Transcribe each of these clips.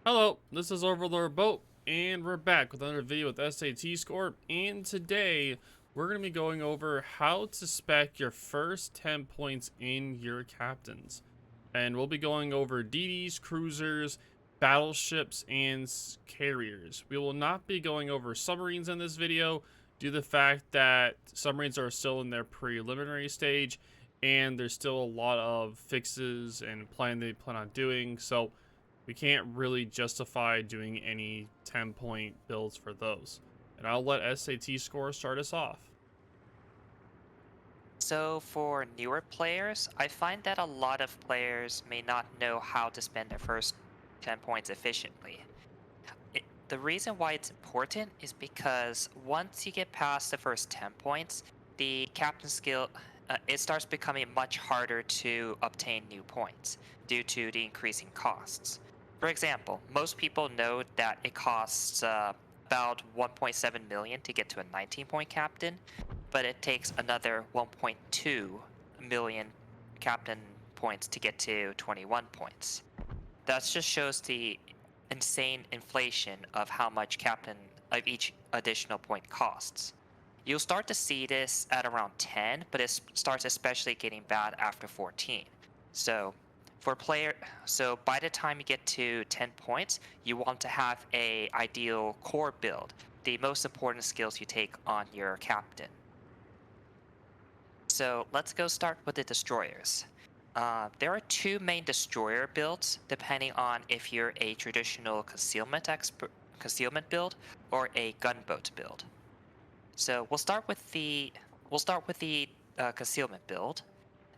Hello, this is OverlordBou, and we're back with another video with SAT score. And today, we're going to be going over how to spec your first 10 points in your captains. And we'll be going over DDs, cruisers, battleships, and carriers. We will not be going over submarines in this video, due to the fact that submarines are still in their preliminary stage, and there's still a lot of fixes and plan they plan on doing. So we can't really justify doing any 10-point builds for those. And I'll let SAT score start us off. So for newer players, I find that a lot of players may not know how to spend their first 10 points efficiently. The reason why it's important is because once you get past the first 10 points, the captain skill it starts becoming much harder to obtain new points due to the increasing costs. For example, most people know that it costs about 1.7 million to get to a 19-point captain, but it takes another 1.2 million captain points to get to 21 points. That just shows the insane inflation of how much captain of each additional point costs. You'll start to see this at around 10, but it starts especially getting bad after 14. So for player so by the time you get to 10 points, you want to have a ideal core build, the most important skills you take on your captain. So let's go start with the destroyers. There are two main destroyer builds, depending on if you're a traditional concealment build or a gunboat build. So we'll start with the concealment build.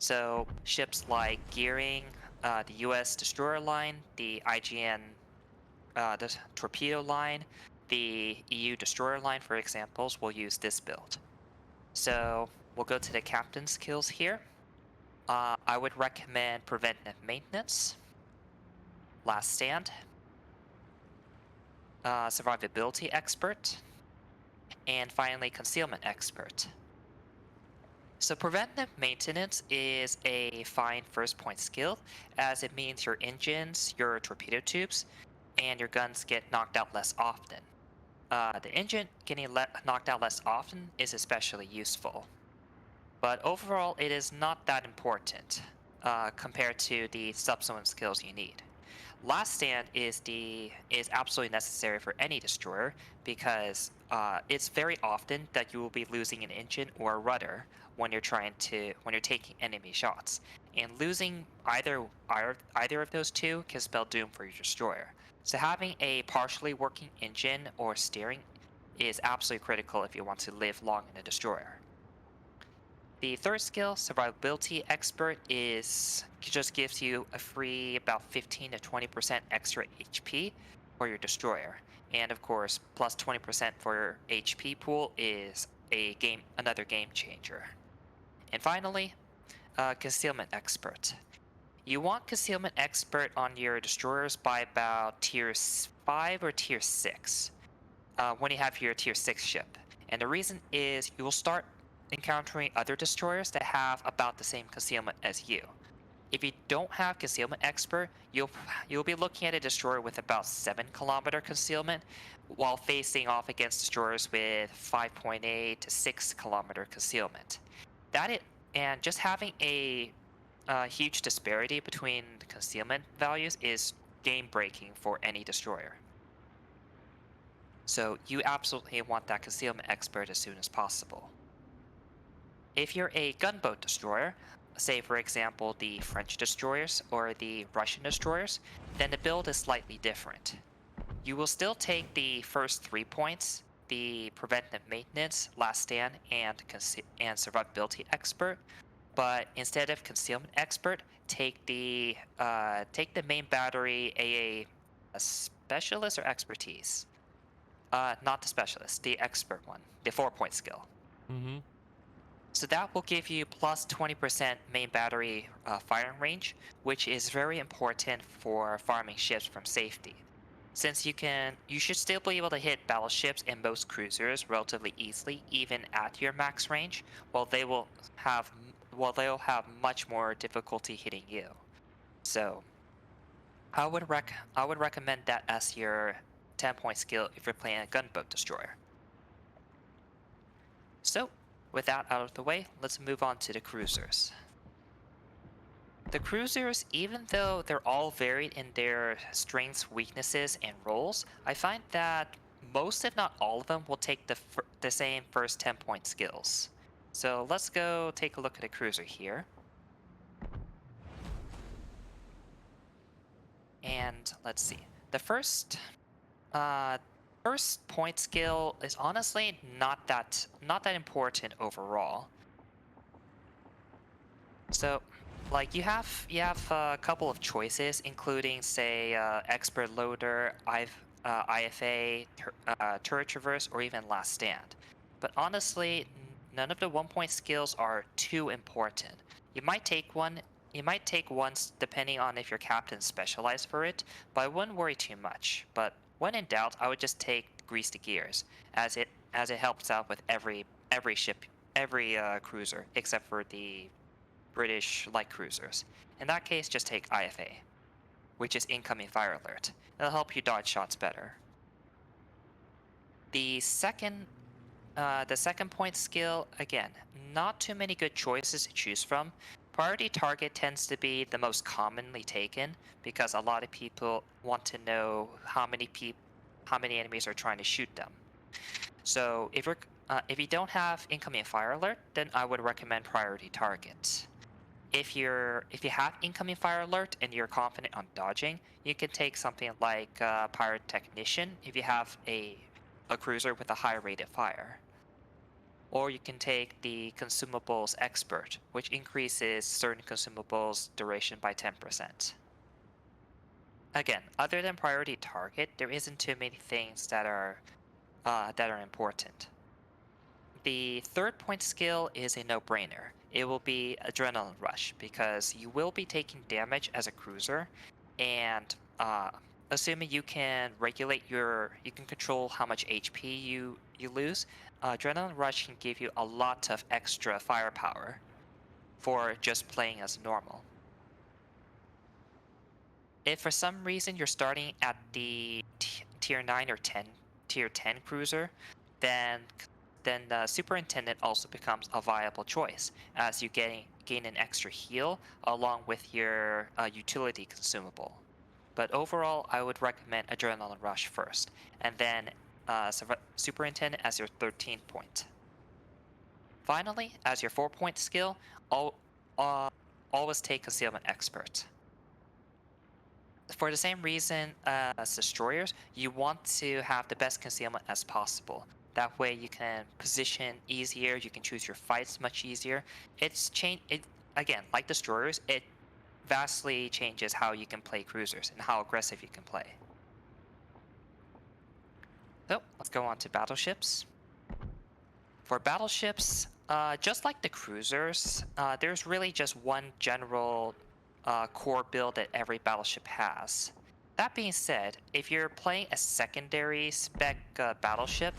So ships like Gearing, the U.S. destroyer line, the IGN, the torpedo line, the EU destroyer line, for examples, will use this build. So we'll go to the captain skills here. I would recommend preventive maintenance, last stand, survivability expert, and finally concealment expert. So preventive maintenance is a fine first point skill, as it means your engines, your torpedo tubes, and your guns get knocked out less often. The engine getting knocked out less often is especially useful. But overall, it is not that important compared to the subsequent skills you need. Last stand is absolutely necessary for any destroyer because it's very often that you will be losing an engine or a rudder when you're taking enemy shots, and losing either of those two can spell doom for your destroyer. So having a partially working engine or steering is absolutely critical if you want to live long in a destroyer. The third skill, Survivability Expert, just gives you a free about 15 to 20% extra HP for your destroyer. And of course, plus 20% for your HP pool is another game changer. And finally, Concealment Expert. You want Concealment Expert on your destroyers by about tier 5 or tier 6 when you have your tier 6 ship. And the reason is you will start encountering other destroyers that have about the same concealment as you. If you don't have concealment expert, you'll be looking at a destroyer with about 7-kilometer concealment, while facing off against destroyers with 5.8 to 6-kilometer concealment. And just having a huge disparity between the concealment values is game breaking for any destroyer. So you absolutely want that concealment expert as soon as possible. If you're a gunboat destroyer, say for example the French destroyers or the Russian destroyers, then the build is slightly different. You will still take the first 3 points, the preventive maintenance, last stand, and survivability expert, but instead of concealment expert, take the main battery a specialist or expertise. Not the specialist, the expert one, the 4-point skill. Mm-hmm. So that will give you plus 20% main battery firing range, which is very important for farming ships from safety. Since you should still be able to hit battleships and most cruisers relatively easily, even at your max range, while they'll have much more difficulty hitting you. So I would recommend that as your 10-point skill if you're playing a gunboat destroyer. So, with that out of the way, let's move on to the cruisers. The cruisers, even though they're all varied in their strengths, weaknesses, and roles, I find that most, if not all of them, will take the same first 10-point skills. So let's go take a look at a cruiser here. And let's see. The uh, first point skill is honestly not that important overall. So, like you have a couple of choices, including say expert loader, IFA, turret traverse, or even last stand. But honestly, none of the 1-point skills are too important. You might take one. You might take once depending on if your captain's specialized for it, but I wouldn't worry too much. But when in doubt, I would just take grease the gears, as it helps out with every ship, every cruiser, except for the British light cruisers. In that case, just take IFA, which is incoming fire alert. It'll help you dodge shots better. The second, the second point skill, again, not too many good choices to choose from. Priority target tends to be the most commonly taken because a lot of people want to know how many enemies are trying to shoot them. So if you don't have incoming fire alert, then I would recommend priority target. If you have incoming fire alert and you're confident on dodging, you can take something like pirate technician if you have a cruiser with a high rate of fire. Or you can take the consumables expert, which increases certain consumables duration by 10%. Again, other than priority target, there isn't too many things that are important. The third point skill is a no-brainer. It will be Adrenaline Rush because you will be taking damage as a cruiser, and assuming you can you can control how much HP you lose. Adrenaline Rush can give you a lot of extra firepower for just playing as normal. If for some reason you're starting at the tier 9 or tier 10 cruiser, then the superintendent also becomes a viable choice as you gain an extra heal along with your utility consumable. But overall, I would recommend Adrenaline Rush first, and then superintendent as your 13th point. Finally, as your 4-point skill, always take Concealment Expert. For the same reason as destroyers, you want to have the best concealment as possible. That way you can position easier, you can choose your fights much easier. Again, like destroyers, it vastly changes how you can play cruisers and how aggressive you can play. So, let's go on to battleships. For battleships, just like the cruisers, there's really just one general core build that every battleship has. That being said, if you're playing a secondary spec battleship,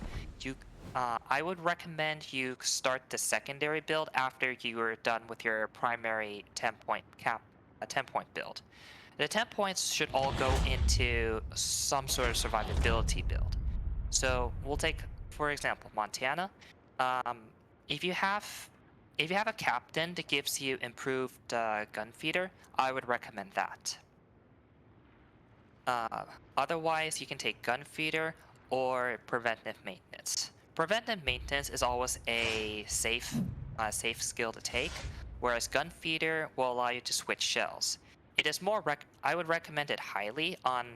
I would recommend you start the secondary build after you are done with your primary 10-point build. The 10 points should all go into some sort of survivability build. So we'll take, for example, Montana. Um, if you have a captain that gives you improved gun feeder, I would recommend that. Otherwise, you can take gun feeder or preventive maintenance. Preventive maintenance is always a safe skill to take, whereas gun feeder will allow you to switch shells. It is I would recommend it highly on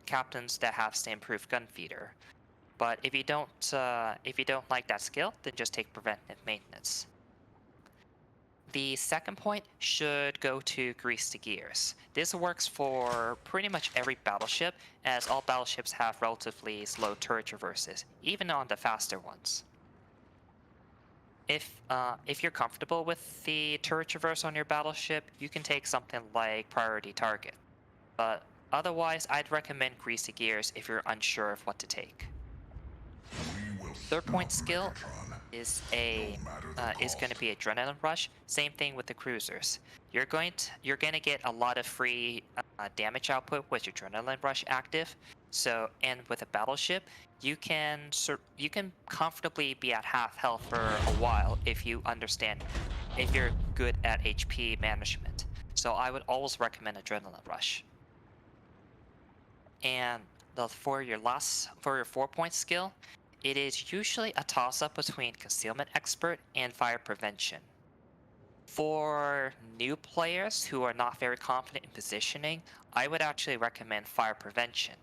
captains that have the improved gun feeder. But if you don't like that skill, then just take preventive maintenance. The second point should go to grease the gears. This works for pretty much every battleship, as all battleships have relatively slow turret traverses, even on the faster ones. If you're comfortable with the turret traverse on your battleship, you can take something like priority target. But otherwise, I'd recommend grease the gears if you're unsure of what to take. Third point skill is going to be Adrenaline Rush. Same thing with the cruisers. you're going to get a lot of free damage output with your adrenaline rush active. So, and with a battleship, you can comfortably be at half health for a while if you're good at HP management. So I would always recommend adrenaline rush. And for your 4-point skill, it is usually a toss up between concealment expert and fire prevention. For new players who are not very confident in positioning, I would actually recommend fire prevention.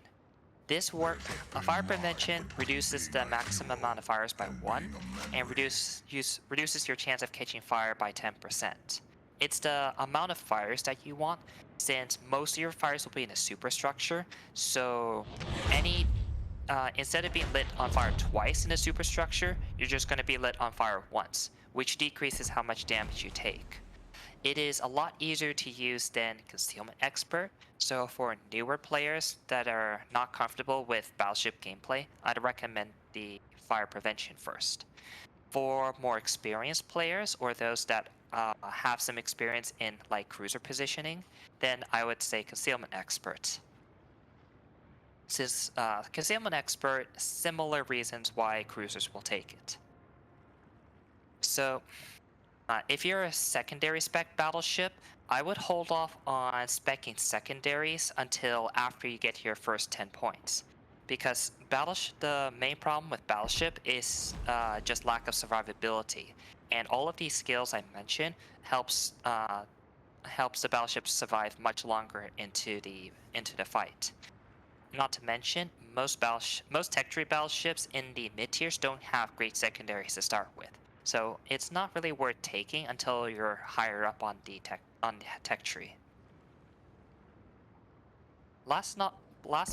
Fire prevention reduces the maximum amount of fires by 1 and reduces your chance of catching fire by 10%. It's the amount of fires that you want, since most of your fires will be in a superstructure, so instead of being lit on fire twice in a superstructure, you're just going to be lit on fire once, which decreases how much damage you take. It is a lot easier to use than Concealment Expert, so for newer players that are not comfortable with Battleship gameplay, I'd recommend the Fire Prevention first. For more experienced players, or those that have some experience in like cruiser positioning, then I would say Concealment Expert. Since Concealment Expert, similar reasons why cruisers will take it. So, if you're a secondary spec battleship, I would hold off on speccing secondaries until after you get your first 10 points. Because the main problem with Battleship is just lack of survivability. And all of these skills I mentioned helps the battleship survive much longer into the fight. Not to mention, most tech tree battleships in the mid tiers don't have great secondaries to start with, so it's not really worth taking until you're higher up on the tech tree. Last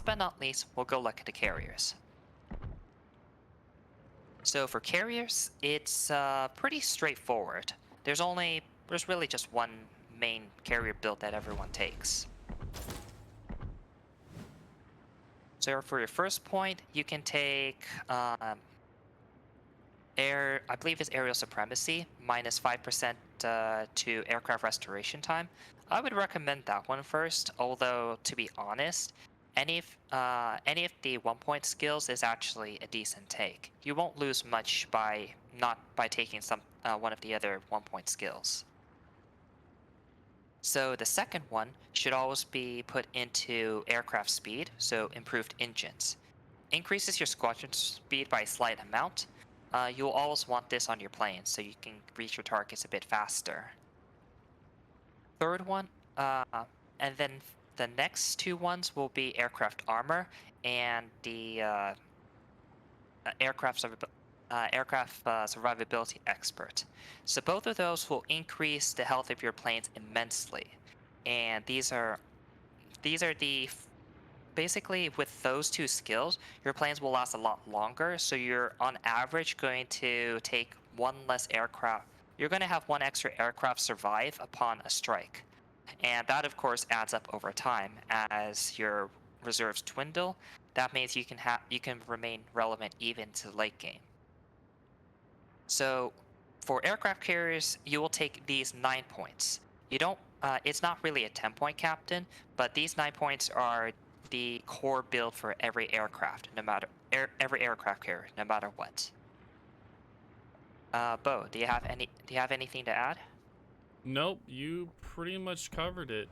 but not least, we'll go look at the carriers. So for carriers, it's pretty straightforward. There's really just one main carrier build that everyone takes. So for your first point, you can take I believe it's aerial supremacy, minus 5% to aircraft restoration time. I would recommend that one first, although to be honest, any of the 1-point skills is actually a decent take. You won't lose much by taking one of the other 1-point skills. So the second one should always be put into aircraft speed, so improved engines. Increases your squadron speed by a slight amount. You'll always want this on your plane so you can reach your targets a bit faster. Third one, and then the next two ones will be aircraft armor and the aircraft survivability expert. So both of those will increase the health of your planes immensely, and basically with those two skills, your planes will last a lot longer. So you're on average going to take one less aircraft. You're going to have one extra aircraft survive upon a strike, and that of course adds up over time as your reserves dwindle. That means you can remain relevant even to the late game. So for aircraft carriers, you will take these 9 points. You don't. It's not really a 10-point captain, but these 9 points are the core build for every aircraft, every aircraft carrier, no matter what. Bo, do you have anything to add? Nope, you pretty much covered it.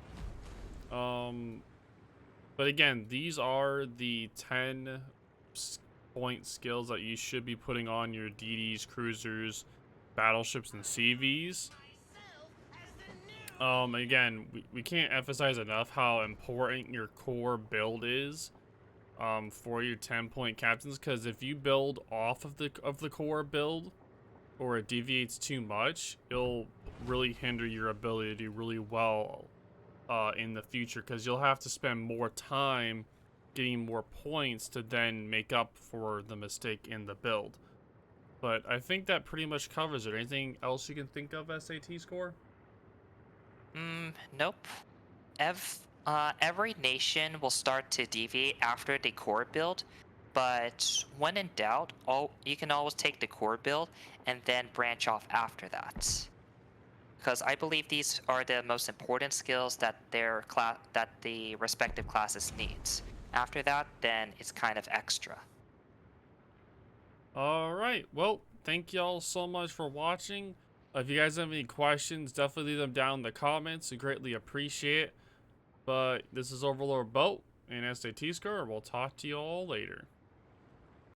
But again, these are the 10-point skills that you should be putting on your DDs, cruisers, battleships, and CVs. Again, we can't emphasize enough how important your core build is for your 10-point captains, because if you build off of the core build, or it deviates too much, it'll really hinder your ability to do really well in the future, because you'll have to spend more time getting more points to then make up for the mistake in the build. But I think that pretty much covers it. Anything else you can think of, SAT score? Nope. Every nation will start to deviate after the core build, but when in doubt, you can always take the core build and then branch off after that. because I believe these are the most important skills that that the respective classes needs. After that, then it's kind of extra. All right. Well, thank y'all so much for watching. If you guys have any questions, definitely leave them down in the comments. We greatly appreciate it. But this is OverlordBou and SAT Score. We'll talk to you all later.